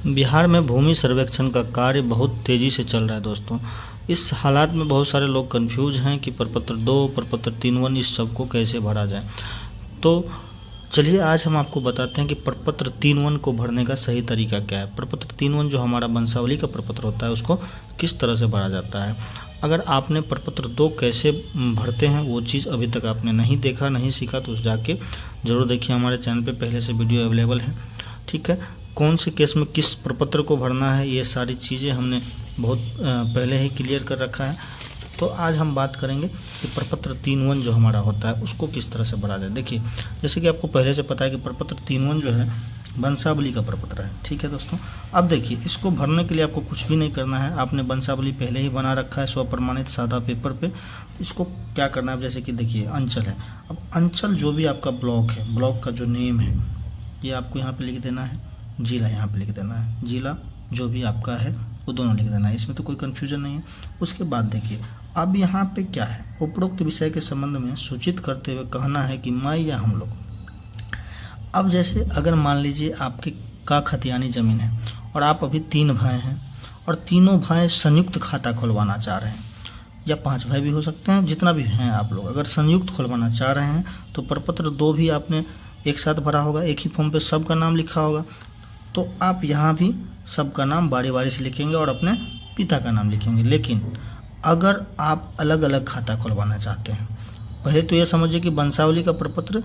बिहार में भूमि सर्वेक्षण का कार्य बहुत तेज़ी से चल रहा है दोस्तों। इस हालात में बहुत सारे लोग कंफ्यूज हैं कि प्रपत्र 2, प्रपत्र 3(1) इस सब को कैसे भरा जाए। तो चलिए आज हम आपको बताते हैं कि प्रपत्र 3(1) को भरने का सही तरीका क्या है। प्रपत्र 3(1) जो हमारा वंशावली का प्रपत्र होता है उसको किस तरह से भरा जाता है। अगर आपने प्रपत्र 2 कैसे भरते हैं वो चीज़ अभी तक आपने नहीं देखा, नहीं सीखा, तो जाके ज़रूर देखिए। हमारे चैनल पे पहले से वीडियो अवेलेबल है, ठीक है। कौन से केस में किस प्रपत्र को भरना है ये सारी चीज़ें हमने बहुत पहले ही क्लियर कर रखा है। तो आज हम बात करेंगे कि प्रपत्र 3(1) जो हमारा होता है उसको किस तरह से भरा जाए। देखिए, जैसे कि आपको पहले से पता है कि प्रपत्र 3(1) जो है वंशावली का प्रपत्र है, ठीक है दोस्तों। अब देखिए, इसको भरने के लिए आपको कुछ भी नहीं करना है। आपने वंशावली पहले ही बना रखा है स्वप्रमाणित सादा पेपर पे। इसको क्या करना है, जैसे कि देखिए अंचल है। अब अंचल जो भी आपका ब्लॉक है, ब्लॉक का जो नेम है ये आपको यहाँ पे लिख देना है। जिला यहाँ पे लिख देना है, जिला जो भी आपका है वो दोनों लिख देना है। इसमें तो कोई कन्फ्यूजन नहीं है। उसके बाद देखिए, अब यहाँ पे क्या है, उपरोक्त विषय के संबंध में सूचित करते हुए कहना है कि मैं या हम लोग। अब जैसे अगर मान लीजिए आपके का खतियानी ज़मीन है और आप अभी 3 भाई हैं और तीनों भाई संयुक्त खाता खुलवाना चाह रहे हैं, या 5 भाई भी हो सकते हैं, जितना भी हैं आप लोग, अगर संयुक्त खुलवाना चाह रहे हैं तो प्रपत्र 2 भी आपने एक साथ भरा होगा, एक ही फॉर्म पे सबका नाम लिखा होगा। तो आप यहाँ भी सबका नाम बारी बारी से लिखेंगे और अपने पिता का नाम लिखेंगे। लेकिन अगर आप अलग अलग खाता खुलवाना चाहते हैं, पहले तो ये समझिए कि वंशावली का प्रपत्र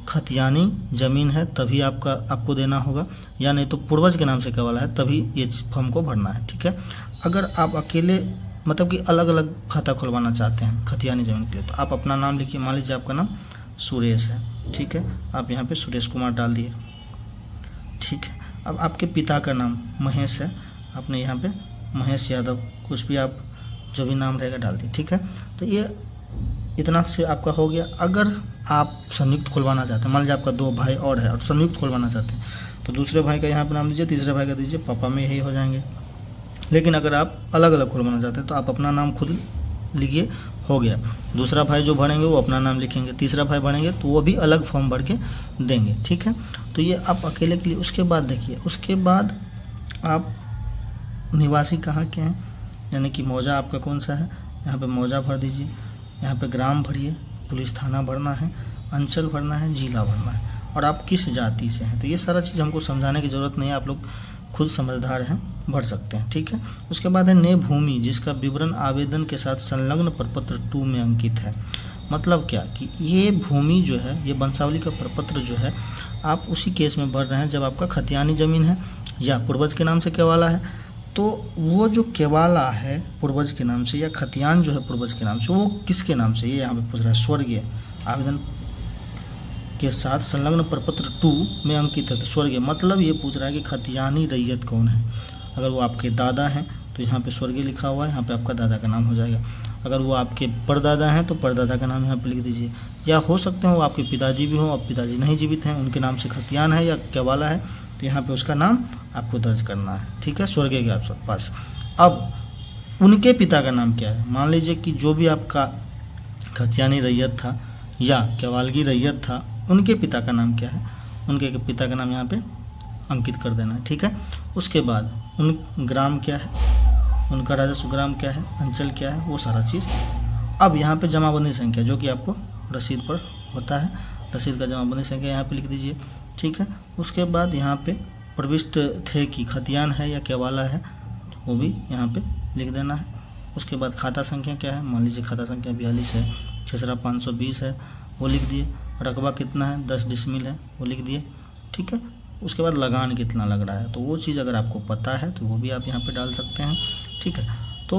खतियानी ज़मीन है तभी आपको देना होगा, या नहीं तो पूर्वज के नाम से केवल है तभी ये फॉर्म को भरना है, ठीक है। अगर आप अकेले मतलब कि अलग अलग खाता खुलवाना चाहते हैं खतियानी ज़मीन के लिए, तो आप अपना नाम लिखिए। मान लीजिए आपका नाम सुरेश है, ठीक है, आप यहाँ पे सुरेश कुमार डाल दिए, ठीक है। अब आपके पिता का नाम महेश है, आपने यहाँ पे महेश यादव कुछ भी आप जो भी नाम रहेगा डाल दिए, ठीक है। तो ये इतना से आपका हो गया। अगर आप संयुक्त खुलवाना चाहते हैं, मान लीजिए आपका 2 भाई और है और संयुक्त खुलवाना चाहते हैं, तो दूसरे भाई का यहाँ पे नाम दीजिए, तीसरे भाई का दीजिए, पापा में यही हो जाएंगे। लेकिन अगर आप अलग अलग खुलवाना चाहते हैं तो आप अपना नाम खुद लिखिए, हो गया। दूसरा भाई जो भरेंगे वो अपना नाम लिखेंगे, तीसरा भाई भरेंगे तो वो भी अलग फॉर्म भर के देंगे, ठीक है। तो ये आप अकेले के लिए। उसके बाद देखिए, उसके बाद आप निवासी कहाँ के हैं, यानी कि मौजा आपका कौन सा है, यहाँ पे मौजा भर दीजिए। यहाँ पे ग्राम भरिए, पुलिस थाना भरना है, अंचल भरना है, जिला भरना है, और आप किस जाति से हैं। तो ये सारा चीज़ हमको समझाने की ज़रूरत नहीं है, आप लोग खुद समझदार हैं, भर सकते हैं, ठीक है। उसके बाद है ने भूमि, जिसका विवरण आवेदन के साथ संलग्न प्रपत्र 2 में अंकित है। मतलब क्या कि ये भूमि जो है, ये वंशावली का प्रपत्र जो है, आप उसी केस में भर रहे हैं जब आपका खतियानी ज़मीन है या पूर्वज के नाम से केवाला है। तो वो जो केवाला है पूर्वज के नाम से या खतियान जो है पूर्वज के नाम से, वो किसके नाम से, ये यहाँ पे पूछ रहा है। स्वर्गीय आवेदन के साथ संलग्न प्रपत्र 2 में अंकित है। तो स्वर्गीय मतलब ये पूछ रहा है कि खतियानी रैयत कौन है। अगर वो आपके दादा हैं तो यहाँ पे स्वर्गीय लिखा हुआ है, यहाँ पे आपका दादा का नाम हो जाएगा। अगर वो आपके परदादा हैं तो परदादा का नाम यहाँ पे लिख दीजिए। या हो सकते हैं वो आपके पिताजी भी हों, अब पिताजी नहीं जीवित हैं, उनके नाम से खतियान है या केवाला है, तो यहाँ पे उसका नाम आपको दर्ज करना है, ठीक है, स्वर्गीय के आप पास। अब उनके पिता का नाम क्या है, मान लीजिए कि जो भी आपका खतियानी रैयत था या केवालगी रैयत था, उनके पिता का नाम क्या है, उनके पिता का नाम यहाँ पे अंकित कर देना है, ठीक है। उसके बाद उन ग्राम क्या है, उनका राजस्व ग्राम क्या है, अंचल क्या है, वो सारा चीज़। अब यहाँ पे जमाबंदी संख्या जो कि आपको रसीद पर होता है, रसीद का जमाबंदी संख्या यहाँ पे लिख दीजिए, ठीक है। उसके बाद यहाँ पे प्रविष्ट थे कि खतियान है या केवाला है, वो भी यहाँ पे लिख देना है। उसके बाद खाता संख्या क्या है, मान लीजिए खाता संख्या 42 है, खेसरा 520 है, वो लिख दिए। रकबा कितना है, 10 डिसमिल है, वो लिख दिए, ठीक है। उसके बाद लगान कितना लग रहा है, तो वो चीज़ अगर आपको पता है तो वो भी आप यहाँ पे डाल सकते हैं, ठीक है। तो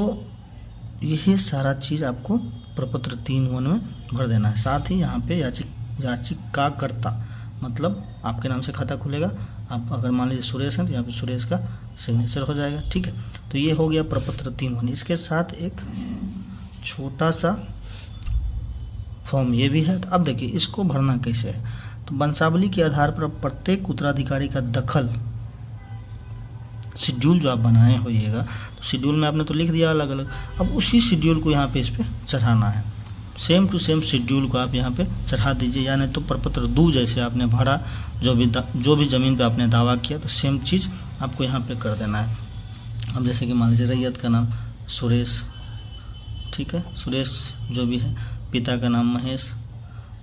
यही सारा चीज़ आपको प्रपत्र 3(1) में भर देना है। साथ ही यहाँ पे याचिकाकर्ता मतलब आपके नाम से खाता खुलेगा। आप अगर मान लीजिए सुरेश हैं तो यहाँ पे सुरेश का सिग्नेचर हो जाएगा, ठीक है। तो ये हो गया प्रपत्र 3(1). इसके साथ एक छोटा सा फॉर्म ये भी है। तो अब देखिए इसको भरना कैसे है। तो वंशावली के आधार पर प्रत्येक उत्तराधिकारी का दखल शेड्यूल जो आप बनाए होइएगा, तो शेड्यूल में आपने तो लिख दिया अलग अलग, अब उसी शेड्यूल को यहाँ पे इस पर चढ़ाना है। सेम टू सेम शेड्यूल को आप यहाँ पे चढ़ा दीजिए, यानी तो प्रपत्र 2 जैसे आपने भरा, जो भी ज़मीन पे आपने दावा किया, तो सेम चीज़ आपको यहाँ पे कर देना है। अब जैसे कि मान लीजिए रैयत का नाम सुरेश, ठीक है, सुरेश जो भी है, पिता का नाम महेश,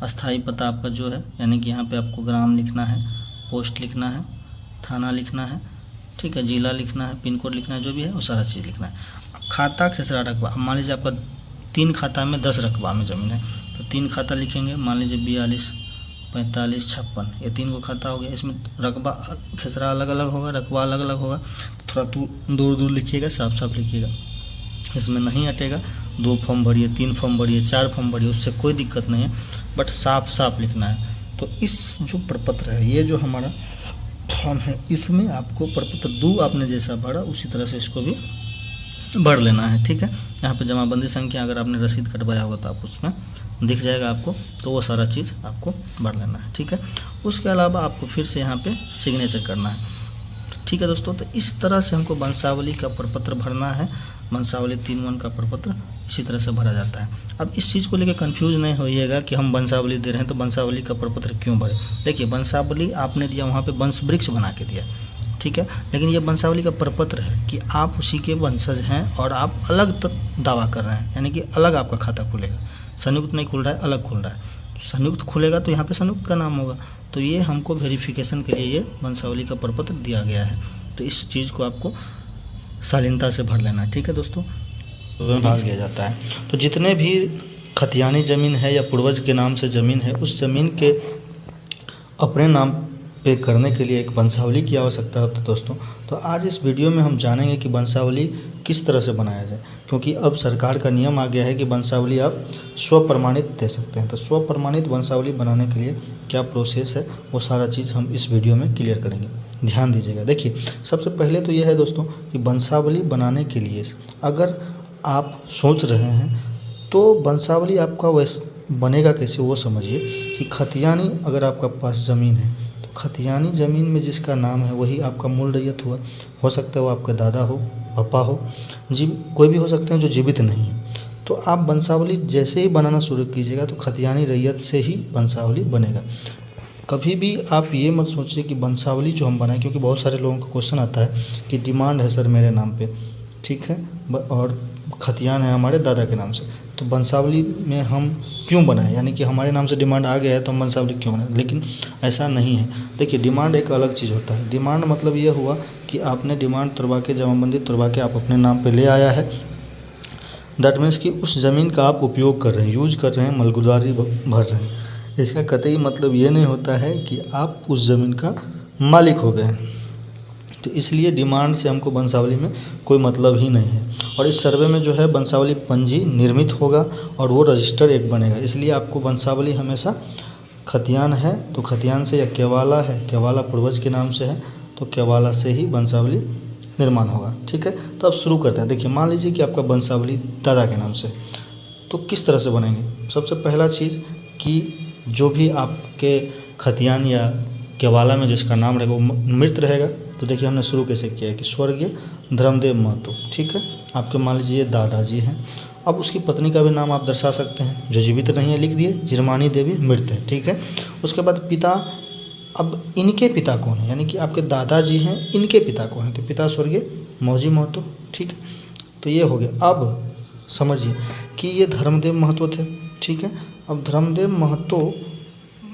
अस्थाई पता आपका जो है, यानी कि यहाँ पे आपको ग्राम लिखना है, पोस्ट लिखना है, थाना लिखना है, ठीक है, जिला लिखना है, पिन कोड लिखना है, जो भी है वो सारा चीज़ लिखना है। खाता खेसरा रकबा, अब मान लीजिए आपका 3 खाता में 10 रकबा में ज़मीन है, तो 3 खाता लिखेंगे, मान लीजिए 42, 45, 56, ये 3 को खाता हो गया। इसमें रकबा खेसरा अलग अलग होगा, रकबा अलग अलग होगा, थोड़ा दूर दूर लिखिएगा, साफ साफ लिखिएगा, इसमें नहीं हटेगा। 2 फॉर्म भरिए, 3 फॉर्म भरिए, 4 फॉर्म भरिए, उससे कोई दिक्कत नहीं है, बट साफ साफ लिखना है। तो इस जो प्रपत्र है, ये जो हमारा फॉर्म है, इसमें आपको प्रपत्र 2 आपने जैसा भरा उसी तरह से इसको भी भर लेना है, ठीक है। यहाँ पे जमाबंदी संख्या अगर आपने रसीद कटवाया होगा तो आप उसमें दिख जाएगा आपको, तो वो सारा चीज़ आपको भर लेना है, ठीक है। उसके अलावा आपको फिर से यहाँ पे सिग्नेचर करना है, ठीक है दोस्तों। तो इस तरह से हमको वंशावली का प्रपत्र भरना है। वंशावली 3-1 का प्रपत्र इसी तरह से भरा जाता है। अब इस चीज़ को लेकर कंफ्यूज नहीं होइएगा कि हम वंशावली दे रहे हैं तो वंशावली का प्रपत्र क्यों भरे। देखिए, वंशावली आपने दिया, वहाँ पे वंश वृक्ष बना के दिया, ठीक है, लेकिन ये वंशावली का प्रपत्र है कि आप उसी के वंशज हैं और आप अलग दावा कर रहे हैं, यानी कि अलग आपका खाता खुलेगा, संयुक्त नहीं खुल रहा है, अलग खुल रहा है। संयुक्त खुलेगा तो यहाँ पे संयुक्त का नाम होगा, तो ये हमको वेरिफिकेशन के लिए ये वंशावली का प्रपत्र दिया गया है। तो इस चीज़ को आपको शालीनता से भर लेना है, ठीक है दोस्तों। भाग दिया जाता है, तो जितने भी खतियानी ज़मीन है या पूर्वज के नाम से ज़मीन है, उस ज़मीन के अपने नाम पे करने के लिए एक वंशावली की आवश्यकता होती है दोस्तों। तो आज इस वीडियो में हम जानेंगे कि वंशावली किस तरह से बनाया जाए, क्योंकि अब सरकार का नियम आ गया है कि वंशावली आप स्वप्रमाणित दे सकते हैं। तो स्वप्रमाणित वंशावली बनाने के लिए क्या प्रोसेस है, वो सारा चीज़ हम इस वीडियो में क्लियर करेंगे, ध्यान दीजिएगा। देखिए, सबसे पहले तो यह है दोस्तों कि वंशावली बनाने के लिए अगर आप सोच रहे हैं तो वंशावली आपका वैसे बनेगा कैसे वो समझिए कि खतियानी अगर आपका पास ज़मीन है, खतियानी ज़मीन में जिसका नाम है वही आपका मूल रैयत हुआ। हो सकता है वो आपका दादा हो, पापा हो, कोई भी हो सकते हैं जो जीवित नहीं है। तो आप वंशावली जैसे ही बनाना शुरू कीजिएगा तो खतियानी रैयत से ही वंशावली बनेगा। कभी भी आप ये मत सोचिए कि वंशावली जो हम बनाएं, क्योंकि बहुत सारे लोगों का क्वेश्चन आता है कि डिमांड है सर मेरे नाम पे, ठीक है, और खतियान है हमारे दादा के नाम से, तो वंशावली में हम क्यों बनाएं, यानी कि हमारे नाम से डिमांड आ गया है तो हम वंशावली क्यों बनाएं। लेकिन ऐसा नहीं है। देखिए, डिमांड एक अलग चीज़ होता है। डिमांड मतलब ये हुआ कि आपने डिमांड तुड़वा के, जमाबंदी तुड़वा के आप अपने नाम पे ले आया है। दैट मीन्स कि उस ज़मीन का आप उपयोग कर रहे हैं, यूज कर रहे हैं, मलगुजारी भर रहे हैं। इसका कतई मतलब ये नहीं होता है कि आप उस ज़मीन का मालिक हो गए हैं। तो इसलिए डिमांड से हमको वंशावली में कोई मतलब ही नहीं है। और इस सर्वे में जो है वंशावली पंजी निर्मित होगा और वो रजिस्टर एक बनेगा। इसलिए आपको वंशावली हमेशा खतियान है तो खतियान से, या केवाला है, केवाला पूर्वज के नाम से है तो केवाला से ही वंशावली निर्माण होगा, ठीक है। तो अब शुरू करते हैं। देखिए, मान लीजिए कि आपका वंशावली दादा के नाम से, तो किस तरह से बनेंगे। सबसे पहला चीज़ कि जो भी आपके खतियान या केवाला में जिसका नाम रहेगा वो मृत रहेगा। तो देखिए, हमने शुरू कैसे किया है कि स्वर्गीय धर्मदेव महतो, ठीक है, आपके मान लीजिए दादाजी हैं। अब उसकी पत्नी का भी नाम आप दर्शा सकते हैं, जो जीवित नहीं है लिख दिए, जिरमानी देवी मृत है, ठीक है। उसके बाद पिता, अब इनके पिता कौन है, यानी कि आपके दादाजी हैं, इनके पिता कौन है, तो पिता स्वर्गीय मौजी महतो, ठीक है। तो ये हो गया। अब समझिए कि ये धर्मदेव महतो थे, ठीक है। अब धर्मदेव महतो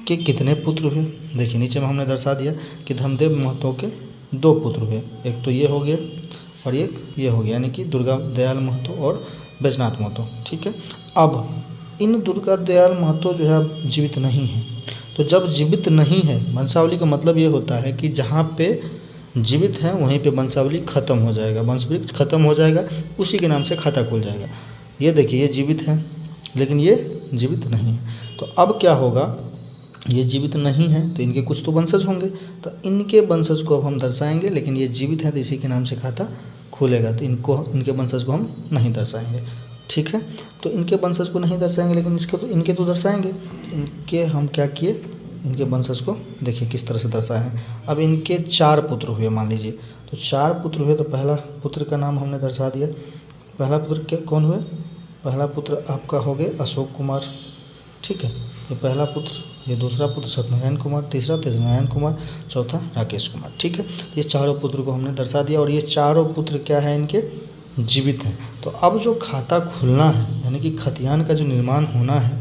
के कितने पुत्र हुए, देखिए नीचे में हमने दर्शा दिया कि धर्मदेव महतो के 2 पुत्र हुए, एक तो ये हो गया और एक ये हो गया, यानी कि दुर्गा दयाल महतो और बैजनाथ महतो, ठीक है। अब इन दुर्गा दयाल महतो जो है जीवित नहीं है। तो जब जीवित नहीं है, वंशावली का मतलब ये होता है कि जहाँ पे जीवित हैं वहीं पे वंशावली खत्म हो जाएगा, वंशवृक्ष खत्म हो जाएगा, उसी के नाम से खाता खुल जाएगा। ये देखिए, ये जीवित हैं लेकिन ये जीवित नहीं है। तो अब क्या होगा, ये जीवित नहीं है तो इनके कुछ तो वंशज होंगे, तो इनके वंशज को अब हम दर्शाएंगे, लेकिन ये जीवित है तो इसी के नाम से खाता खुलेगा, तो इनके वंशज को हम नहीं दर्शाएंगे, ठीक है। तो इनके वंशज को नहीं दर्शाएंगे, लेकिन इनके तो दर्शाएंगे। इनके हम क्या किए, इनके वंशज को देखिए किस तरह से दर्शाए हैं। अब इनके 4 पुत्र हुए, मान लीजिए, तो 4 पुत्र हुए, तो पहला पुत्र का नाम हमने दर्शा दिया। पहला पुत्र कौन हुए, पहला पुत्र आपका हो गया अशोक कुमार, ठीक है, ये पहला पुत्र ये दूसरा पुत्र सत्यनारायण कुमार, तीसरा तेजनारायण कुमार, चौथा राकेश कुमार। ठीक है, ये चारों पुत्र को हमने दर्शा दिया और ये चारों पुत्र क्या है, इनके जीवित हैं। तो अब जो खाता खुलना है यानी कि खतियान का जो निर्माण होना है,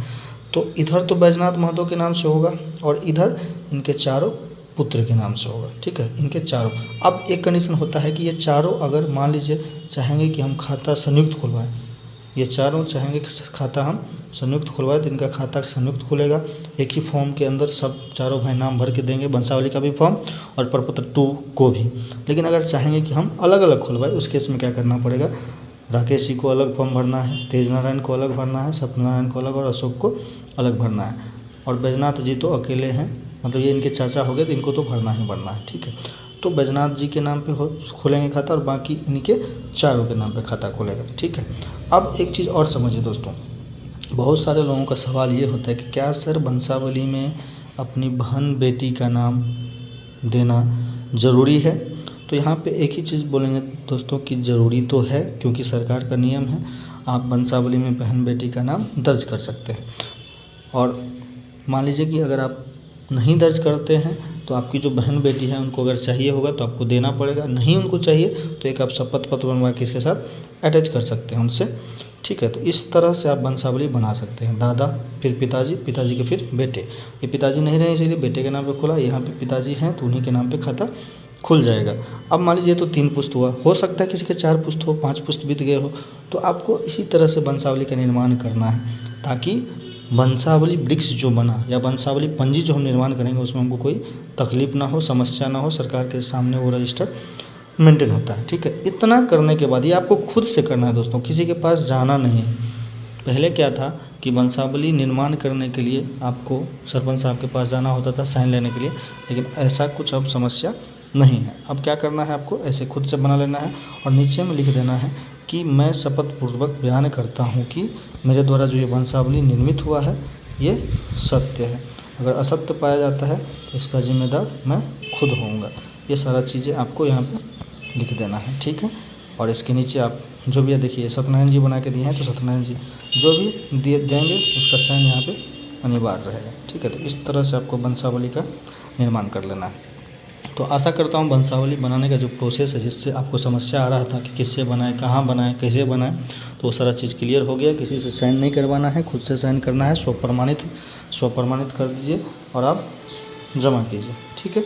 तो इधर तो बैजनाथ महतो के नाम से होगा और इधर इनके चारों पुत्र के नाम से होगा। ठीक है, इनके चारों। अब एक कंडीशन होता है कि ये चारों अगर मान लीजिए चाहेंगे कि हम खाता संयुक्त खुलवाएं, ये चारों चाहेंगे कि खाता हम संयुक्त खुलवाएं, तो इनका खाता संयुक्त खुलेगा। एक ही फॉर्म के अंदर सब चारों भाई नाम भर के देंगे, वंशावली का भी फॉर्म और प्रपत्र 2 को भी। लेकिन अगर चाहेंगे कि हम अलग अलग खुलवाएं, उस केस में क्या करना पड़ेगा, राकेश जी को अलग फॉर्म भरना है, तेजनारायण को अलग भरना है, सत्यनारायण को अलग और अशोक को अलग भरना है। और बैजनाथ जी तो अकेले हैं, मतलब ये इनके चाचा हो गए, तो इनको तो भरना ही भरना है। ठीक है, तो बैजनाथ जी के नाम पे खुलेंगे खाता और बाकी इनके चारों के नाम पे खाता खुलेगा। ठीक है, अब एक चीज़ और समझिए दोस्तों, बहुत सारे लोगों का सवाल ये होता है कि क्या सर वंशावली में अपनी बहन बेटी का नाम देना ज़रूरी है? तो यहाँ पे एक ही चीज़ बोलेंगे दोस्तों कि ज़रूरी तो है, क्योंकि सरकार का नियम है, आप वंशावली में बहन बेटी का नाम दर्ज कर सकते हैं। और मान लीजिए कि अगर आप नहीं दर्ज करते हैं तो आपकी जो बहन बेटी है उनको अगर चाहिए होगा तो आपको देना पड़ेगा, नहीं उनको चाहिए तो एक आप शपथ पत्र बनवा के इसके साथ अटैच कर सकते हैं उनसे। ठीक है, तो इस तरह से आप वंशावली बना सकते हैं। दादा, फिर पिताजी, पिताजी के फिर बेटे। ये पिताजी नहीं रहे इसीलिए बेटे के नाम पे खुला, यहाँ पे पिताजी हैं तो उन्हीं के नाम पे खाता खुल जाएगा। अब मान लीजिए तो 3 पुस्त हुआ, हो सकता है किसी के 4 पुस्त हो, 5 पुस्त बीत गए हो, तो आपको इसी तरह से वंशावली का निर्माण करना है ताकि वंशावली वृक्ष जो बना या वंशावली पंजी जो हम निर्माण करेंगे उसमें हमको कोई तकलीफ ना हो, समस्या ना हो, सरकार के सामने वो रजिस्टर मेंटेन होता है। ठीक है, इतना करने के बाद ये आपको खुद से करना है दोस्तों, किसी के पास जाना नहीं है। पहले क्या था कि वंशावली निर्माण करने के लिए आपको सरपंच साहब के पास जाना होता था साइन लेने के लिए, लेकिन ऐसा कुछ अब समस्या नहीं है। अब क्या करना है, आपको ऐसे खुद से बना लेना है और नीचे में लिख देना है कि मैं शपथ पूर्वक बयान करता हूँ कि मेरे द्वारा जो ये वंशावली निर्मित हुआ है ये सत्य है। अगर असत्य पाया जाता है तो इसका जिम्मेदार मैं खुद होऊंगा। ये सारा चीज़ें आपको यहाँ पे लिख देना है। ठीक है, और इसके नीचे आप जो भी है, देखिए सत्यनारायण जी बना के दिए हैं तो सत्यनारायण जी जो भी देंगे उसका साइन यहाँ पे अनिवार्य रहेगा। ठीक है, तो इस तरह से आपको वंशावली का निर्माण कर लेना है। तो आशा करता हूँ वंशावली बनाने का जो प्रोसेस है, जिससे आपको समस्या आ रहा था कि किससे बनाए, कहाँ बनाए, कैसे बनाए, तो वो सारा चीज़ क्लियर हो गया। किसी से साइन नहीं करवाना है, खुद से साइन करना है, स्वप्रमाणित कर दीजिए और आप जमा कीजिए। ठीक है,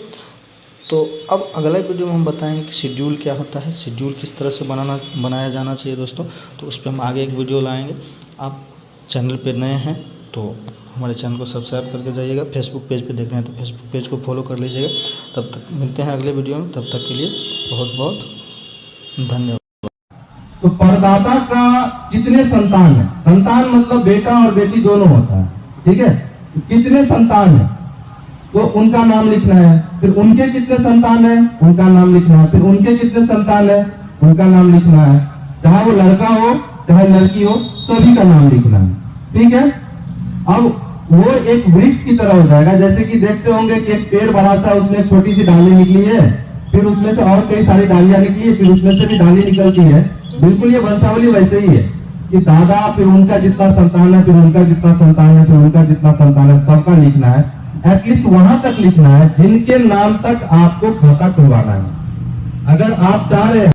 तो अब अगला वीडियो में हम बताएंगे कि शेड्यूल क्या होता है, शेड्यूल किस तरह से बनाया जाना चाहिए दोस्तों। तो उस पर हम आगे एक वीडियो लाएँगे। आप चैनल पर नए हैं तो हमारे चैनल को सब्सक्राइब करके जाइएगा। फेसबुक पेज पे देख रहे हैं तो फेसबुक पेज को फॉलो कर लीजिएगा। तब तक मिलते हैं अगले वीडियो में, तब तक के लिए बहुत बहुत धन्यवाद। तो परदाता का कितने संतान है, संतान मतलब बेटा और बेटी दोनों होता है। ठीक है, तो कितने संतान है तो उनका नाम लिखना है, फिर उनके कितने संतान है उनका नाम लिखना है, फिर उनके कितने संतान है उनका नाम लिखना है, चाहे वो लड़का हो चाहे लड़की हो सभी का नाम लिखना है। ठीक है, अब वो एक वृक्ष की तरह हो जाएगा। जैसे कि देखते होंगे कि एक पेड़ बड़ा सा, उसमें छोटी सी डाली निकली है, फिर उसमें से और कई सारी डालियां निकली है, फिर उसमें से भी डाली निकलती है। बिल्कुल ये वंशावली वैसे ही है कि दादा, फिर उनका जितना संतान है, फिर उनका जितना संतान है, फिर उनका जितना संतान है, सबका लिखना है। एटलीस्ट वहां तक लिखना है जिनके नाम तक आपको खाता खुलवाना है। अगर आप चाह रहे